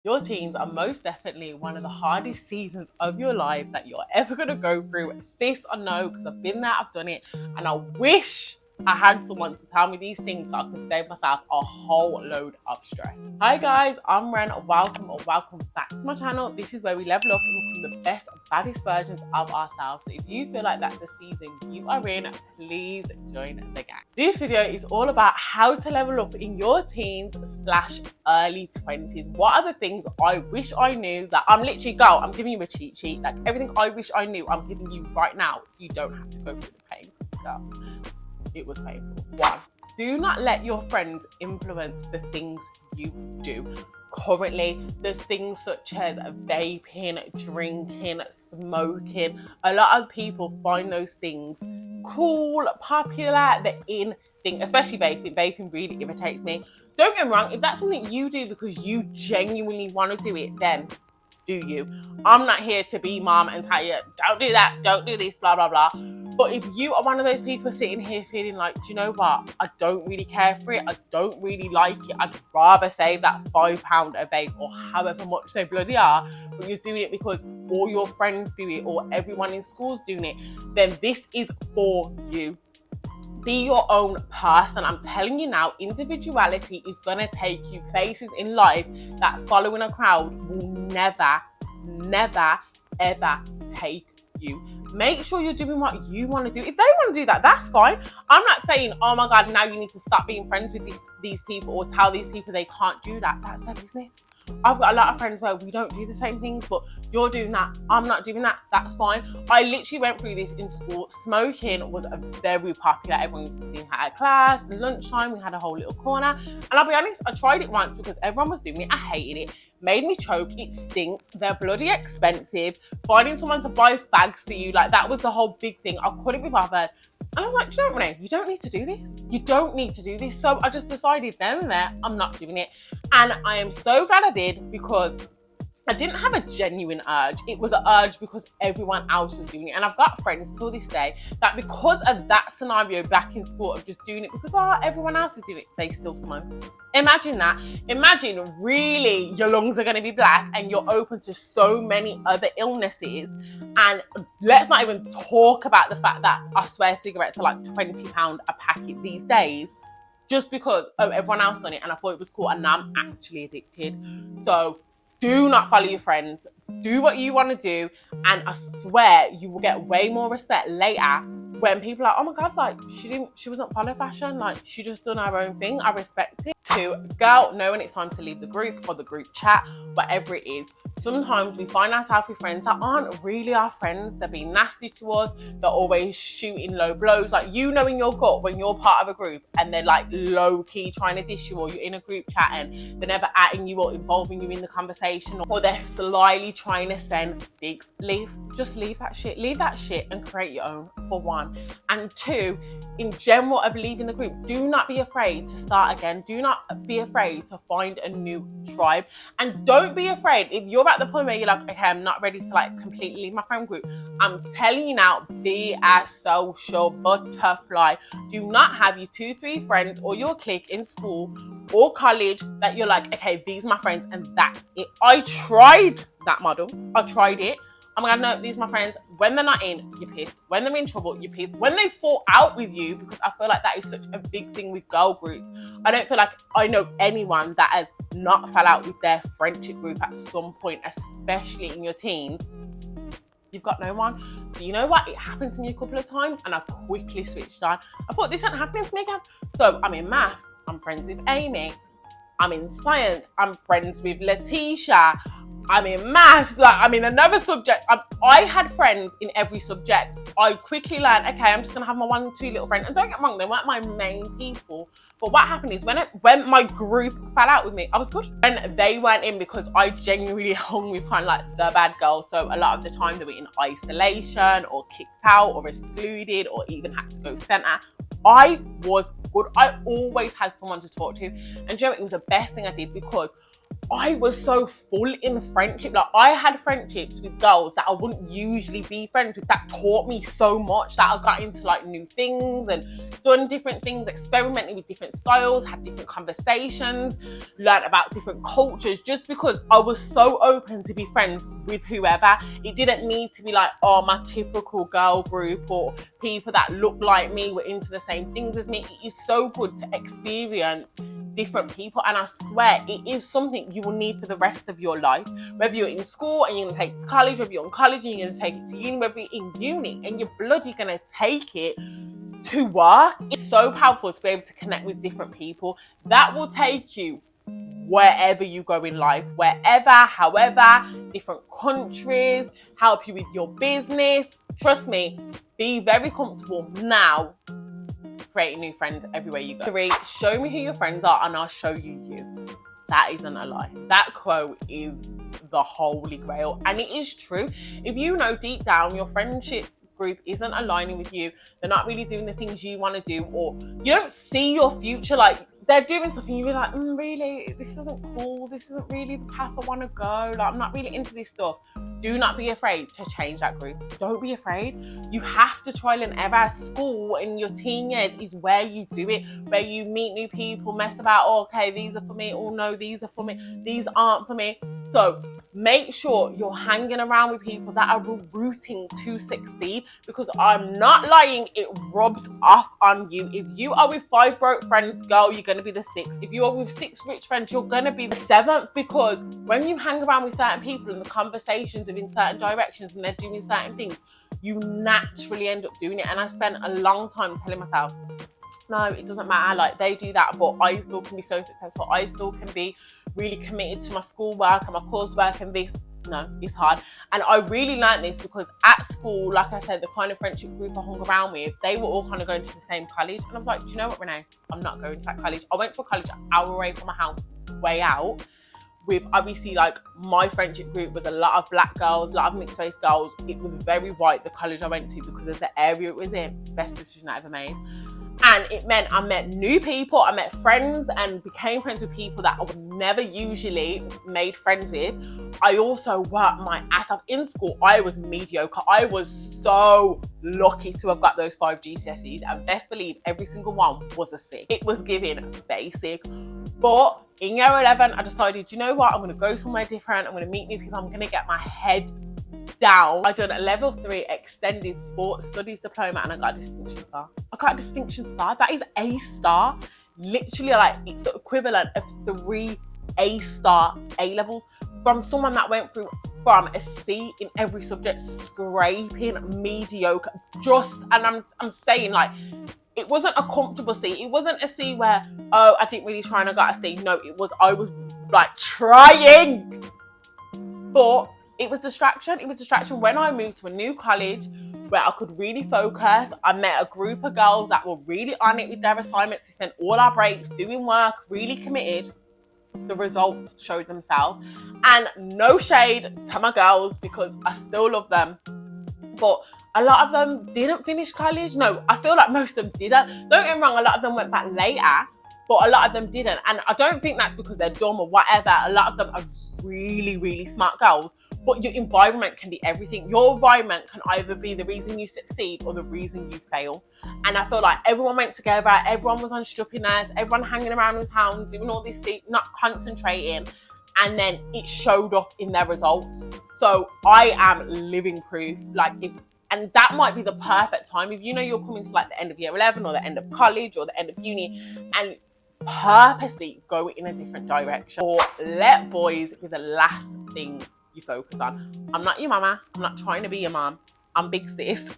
Your teens are most definitely one of the hardest seasons of your life that you're ever going to go through, sis or no, because I've been there, I've done it, and I wish I had someone to tell me these things so I could save myself a whole load of stress. Hi guys, I'm Ren. Welcome back to my channel. This is where we level up and become the best, baddest versions of ourselves. So if you feel like that's the season you are in, please join the gang. This video is all about how to level up in your teens / early 20s. What are the things I wish I knew that I'm giving you a cheat sheet. Like everything I wish I knew, I'm giving you right now so you don't have to go through the pain. Girl, it was painful. 1. Do not let your friends influence the things you do. Currently, there's things such as vaping, drinking, smoking. A lot of people find those things cool, popular, the in thing, especially vaping. Vaping really irritates me. Don't get me wrong, if that's something you do because you genuinely want to do it, then do you. I'm not here to be mom and tell you, don't do that, don't do this, blah, blah, blah. But if you are one of those people sitting here feeling like, do you know what? I don't really care for it. I don't really like it. I'd rather save that £5 a vape or however much they bloody are. But you're doing it because all your friends do it or everyone in school's doing it. Then this is for you. Be your own person. I'm telling you now, individuality is going to take you places in life that following a crowd will never, ever take you. Make sure you're doing what you want to do. If they want to do that, that's fine. I'm not saying, oh my God, now you need to stop being friends with these people or tell these people they can't do that. That's their business. I've got a lot of friends where we don't do the same things, but you're doing that, I'm not doing that, that's fine. I literally went through this in school. Smoking was very popular. Everyone used to sing at class, lunchtime, we had a whole little corner. And I'll be honest, I tried it once because everyone was doing it. I hated it. Made me choke. It stinks. They're bloody expensive. Finding someone to buy fags for you, like that was the whole big thing. I couldn't be bothered. And I was like, do you know what, Renee? You don't need to do this. You don't need to do this. So I just decided then and there, I'm not doing it. And I am so glad I did because I didn't have a genuine urge. It was an urge because everyone else was doing it. And I've got friends till this day that because of that scenario back in school of just doing it because everyone else is doing it, they still smoke. Imagine that. Imagine really your lungs are going to be black and you're open to so many other illnesses. And let's not even talk about the fact that I swear cigarettes are like £20 a packet these days just because everyone else done it and I thought it was cool and now I'm actually addicted. So do not follow your friends. Do what you want to do. And I swear you will get way more respect later when people are like, oh my God, like she wasn't follow fashion. Like she just done her own thing. I respect it. 2, go know when it's time to leave the group or the group chat, whatever it is. Sometimes we find ourselves with friends that aren't really our friends. They're being nasty to us. They're always shooting low blows. Like you know in your gut when you're part of a group and they're like low key trying to dish you or you're in a group chat and they're never atting you or involving you in the conversation or they're slyly trying to send digs. Just leave that shit. Leave that shit and create your own, for 1. And 2, in general of leaving the group, do not be afraid to start again. Do not be afraid to find a new tribe. And don't be afraid if you're at the point where you're like, okay, I'm not ready to like completely leave my friend group. I'm telling you now, be a social butterfly. Do not have your 2-3 friends or your clique in school or college that you're like, okay, these are my friends and that's it. I tried that model. I tried it. I'm gonna know these are my friends. When they're not in, you're pissed. When they're in trouble, you're pissed. When they fall out with you, because I feel like that is such a big thing with girl groups. I don't feel like I know anyone that has not fell out with their friendship group at some point, especially in your teens. You've got no one. So you know what? It happened to me a couple of times and I quickly switched on. I thought this ain't happening to me again. So I'm in maths, I'm friends with Amy. I'm in science, I'm friends with Letitia. I'm in maths, like I'm in another subject. I had friends in every subject. I quickly learned, okay, I'm just gonna have my 1 or 2 little friends. And don't get me wrong, they weren't my main people. But what happened is when my group fell out with me, I was good. And they weren't in because I genuinely hung with kind of like the bad girls. So a lot of the time they were in isolation or kicked out or excluded or even had to go centre. I was good. I always had someone to talk to. And you know, it was the best thing I did because I was so full in friendship. Like, I had friendships with girls that I wouldn't usually be friends with, that taught me so much, that I got into like new things and done different things, experimenting with different styles, had different conversations, learned about different cultures, just because I was so open to be friends with whoever. It didn't need to be like, oh, my typical girl group or people that look like me were into the same things as me. It is so good to experience different people, and I swear it is something you will need for the rest of your life. Whether you're in school and you're going to take it to college, whether you're in college and you're going to take it to uni, whether you're in uni and you're bloody going to take it to work. It's so powerful to be able to connect with different people. That will take you wherever you go in life, wherever, however, different countries, help you with your business. Trust me, be very comfortable now creating new friends everywhere you go. 3, show me who your friends are and I'll show you. That isn't a lie. That quote is the holy grail, and it is true. If you know deep down your friendship group isn't aligning with you, they're not really doing the things you want to do, or you don't see your future, like they're doing stuff and you're like, really, this isn't cool, this isn't really the path I want to go, like I'm not really into this stuff. Do not be afraid to change that group. Don't be afraid. You have to trial and error. School in your teen years is where you do it, where you meet new people, mess about, oh, okay, these are for me, oh no, these are for me, these aren't for me. So make sure you're hanging around with people that are rooting to succeed, because I'm not lying, it rubs off on you. If you are with 5 broke friends, girl, you're going to be the 6th. If you are with 6 rich friends, you're going to be the 7th, because when you hang around with certain people and the conversations are in certain directions and they're doing certain things, you naturally end up doing it. And I spent a long time telling myself, no, it doesn't matter, like they do that, but I still can be so successful, I still can be really committed to my schoolwork and my coursework and this. No, it's hard. And I really learned this because at school, like I said, the kind of friendship group I hung around with, they were all kind of going to the same college, and I was like, do you know what, Renee, I'm not going to that college. I went to a college an hour away from my house, way out, with obviously like my friendship group was a lot of black girls, a lot of mixed race girls. It was very white, the college I went to, because of the area it was in. Best decision I ever made. And it meant I met new people, I met friends and became friends with people that I would never usually made friends with. I also worked my ass off in school. I was mediocre. I was so lucky to have got those 5 GCSEs, and best believe every single one was a 6. It was giving basic. But in year 11, I decided, you know what, I'm going to go somewhere different. I'm going to meet new people. I'm going to get my head down. I done a level 3 extended sports studies diploma and I got a distinction star. That is a star. Literally, like, it's the equivalent of 3 A-star A-levels from someone that went through from a C in every subject, scraping mediocre. And I'm saying, like, it wasn't a comfortable C. It wasn't a C where, oh, I didn't really try and I got a C. No, I was like trying. But it was distraction. It was distraction when I moved to a new college where I could really focus. I met a group of girls that were really on it with their assignments. We spent all our breaks doing work, really committed. The results showed themselves. And no shade to my girls, because I still love them. But a lot of them didn't finish college. No, I feel like most of them didn't. Don't get me wrong, a lot of them went back later, but a lot of them didn't. And I don't think that's because they're dumb or whatever. A lot of them are really, really smart girls. But your environment can be everything. Your environment can either be the reason you succeed or the reason you fail. And I feel like everyone went together, everyone was on struppiness, everyone hanging around in town, doing all this thing, not concentrating. And then it showed up in their results. So I am living proof. And that might be the perfect time. If you know you're coming to like the end of year 11 or the end of college or the end of uni, and purposely go in a different direction. Or let boys be the last thing you focus on. I'm not your mama. I'm not trying to be your mom. I'm big sis.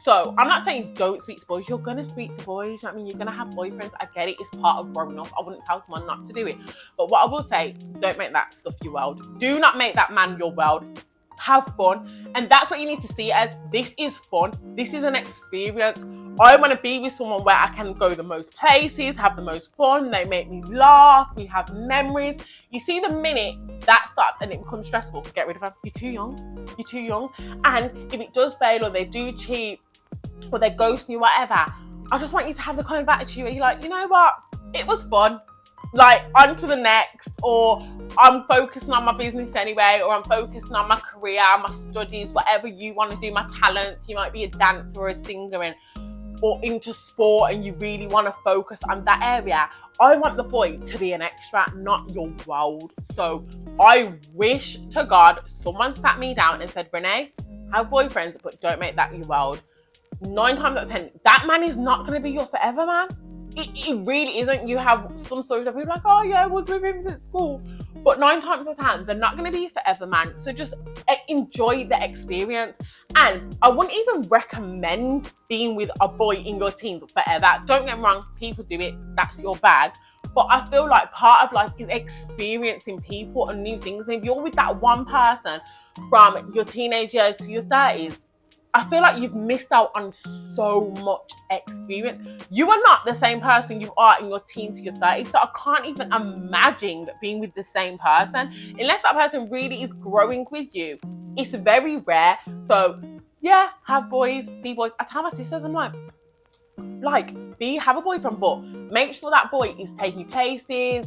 So I'm not saying don't speak to boys. You're going to speak to boys. You know what I mean? You're going to have boyfriends. I get it. It's part of growing up. I wouldn't tell someone not to do it. But what I will say, don't make that stuff your world. Do not make that man your world. Have fun. And that's what you need to see it as. This is fun. This is an experience. I want to be with someone where I can go the most places, have the most fun. They make me laugh. We have memories. You see, the minute that starts and it becomes stressful, get rid of them. You're too young. You're too young. And if it does fail or they do cheat or they ghost you, whatever, I just want you to have the kind of attitude where you're like, you know what? It was fun. like on to the next, or I'm focusing on my business anyway, or I'm focusing on my career, my studies, whatever you want to do, my talents. You might be a dancer or a singer or into sport and you really want to focus on that area. I want the boy to be an extra, not your world. So I wish to God someone sat me down and said, Renee, have boyfriends, but don't make that your world. 9 times out of 10, that man is not going to be your forever man. It really isn't. You have some stories of people like, oh yeah, I was with him at school. But 9 times out of 10, they're not going to be forever man. So just enjoy the experience. And I wouldn't even recommend being with a boy in your teens forever. Don't get me wrong, people do it. That's your bag. But I feel like part of life is experiencing people and new things. And if you're with that one person from your teenage years to your 30s, I feel like you've missed out on so much experience. You are not the same person you are in your teens to your 30s. So I can't even imagine being with the same person unless that person really is growing with you. It's very rare. So yeah, have boys, see boys. I tell my sisters, I'm like, have a boyfriend, but make sure that boy is taking you places.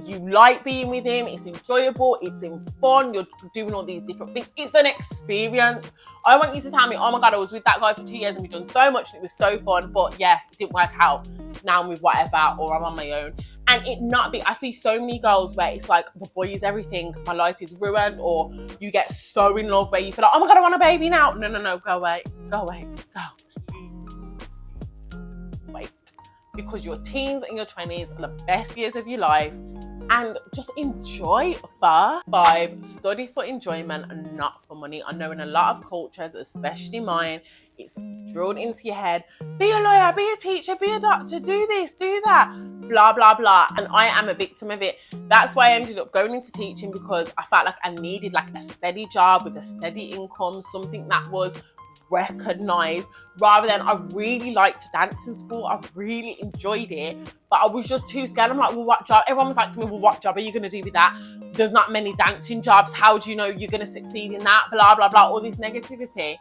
You like being with him, it's enjoyable, it's in fun, you're doing all these different things. It's an experience. I want you to tell me, oh my God, I was with that guy for 2 years and we've done so much and it was so fun, but yeah, it didn't work out. Now I'm with whatever, or I'm on my own. And it not be, I see so many girls where it's like, the boy is everything, my life is ruined, or you get so in love where you feel like, oh my God, I want a baby now. No, go away, go. Wait. Because your teens and your 20s are the best years of your life. And just enjoy. 5, study for enjoyment and not for money. I know in a lot of cultures, especially mine, it's drilled into your head. Be a lawyer, be a teacher, be a doctor, do this, do that, blah, blah, blah. And I am a victim of it. That's why I ended up going into teaching, because I felt like I needed like a steady job with a steady income, something that was recognized, rather than I really liked to dance in school. I really enjoyed it, but I was just too scared. I'm like, well, what job? Everyone was like to me, well, what job are you going to do with that? There's not many dancing jobs. How do you know you're going to succeed in that? Blah, blah, blah, all this negativity.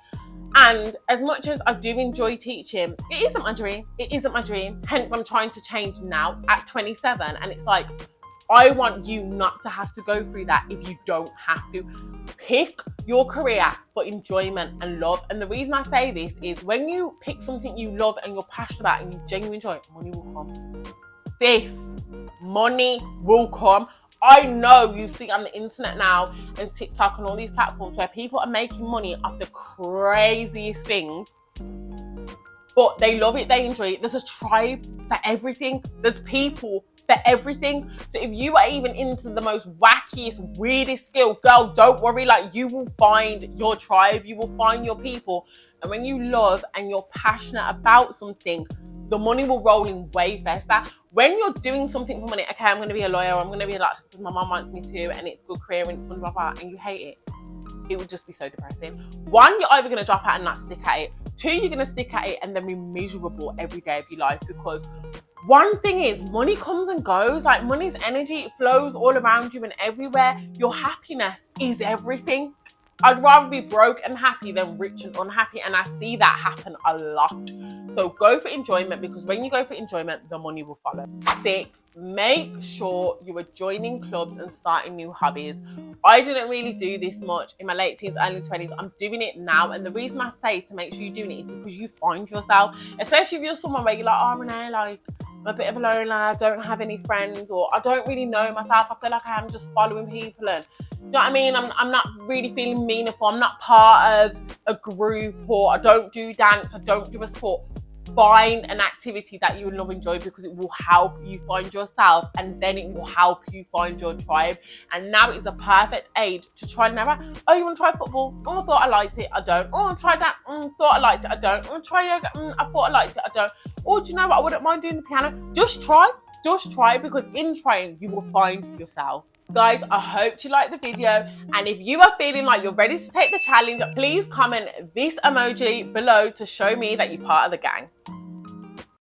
And as much as I do enjoy teaching, it isn't my dream. It isn't my dream. Hence, I'm trying to change now at 27. And it's like, I want you not to have to go through that if you don't have to. Pick your career for enjoyment and love. And the reason I say this is when you pick something you love and you're passionate about and you genuinely enjoy it, money will come. Money will come. I know you see on the internet now and TikTok and all these platforms where people are making money off the craziest things, but they love it, they enjoy it. There's a tribe for everything. There's people for everything. So if you are even into the most wackiest, weirdest skill, girl, don't worry. Like, you will find your tribe, you will find your people. And when you love and you're passionate about something, the money will roll in way faster. When you're doing something for money, okay, I'm going to be a lawyer, I'm going to be a doctor because my mom wants me to, and it's a good career and it's fun, blah, blah, and you hate it, it would just be so depressing. 1, you're either going to drop out and not stick at it. 2, you're going to stick at it and then be miserable every day of your life, because one thing is, money comes and goes. Like, money's energy, it flows all around you and everywhere. Your happiness is everything. I'd rather be broke and happy than rich and unhappy, and I see that happen a lot. So go for enjoyment, because when you go for enjoyment, the money will follow. 6, make sure you are joining clubs and starting new hobbies. I didn't really do this much in my late teens, early 20s. I'm doing it now, and the reason I say to make sure you're doing it is because you find yourself, especially if you're someone where you're like, oh, Renee, like, I'm a bit of a loner, I don't have any friends, or I don't really know myself. I feel like I am just following people, and you know what I mean? I'm not really feeling meaningful. I'm not part of a group, or I don't do dance, I don't do a sport. Find an activity that you love and enjoy, because it will help you find yourself, and then it will help you find your tribe. And now is a perfect age to try and never, oh, you want to try football? Oh, I thought I liked it, I don't. Oh, I try dance, thought I liked it, I don't. Oh, try yoga, I thought I liked it, I don't. Oh, do you know what, I wouldn't mind doing the piano. Just try, because in trying, you will find yourself. Guys, I hope you liked the video, and if you are feeling like you're ready to take the challenge, please comment this emoji below to show me that you're part of the gang.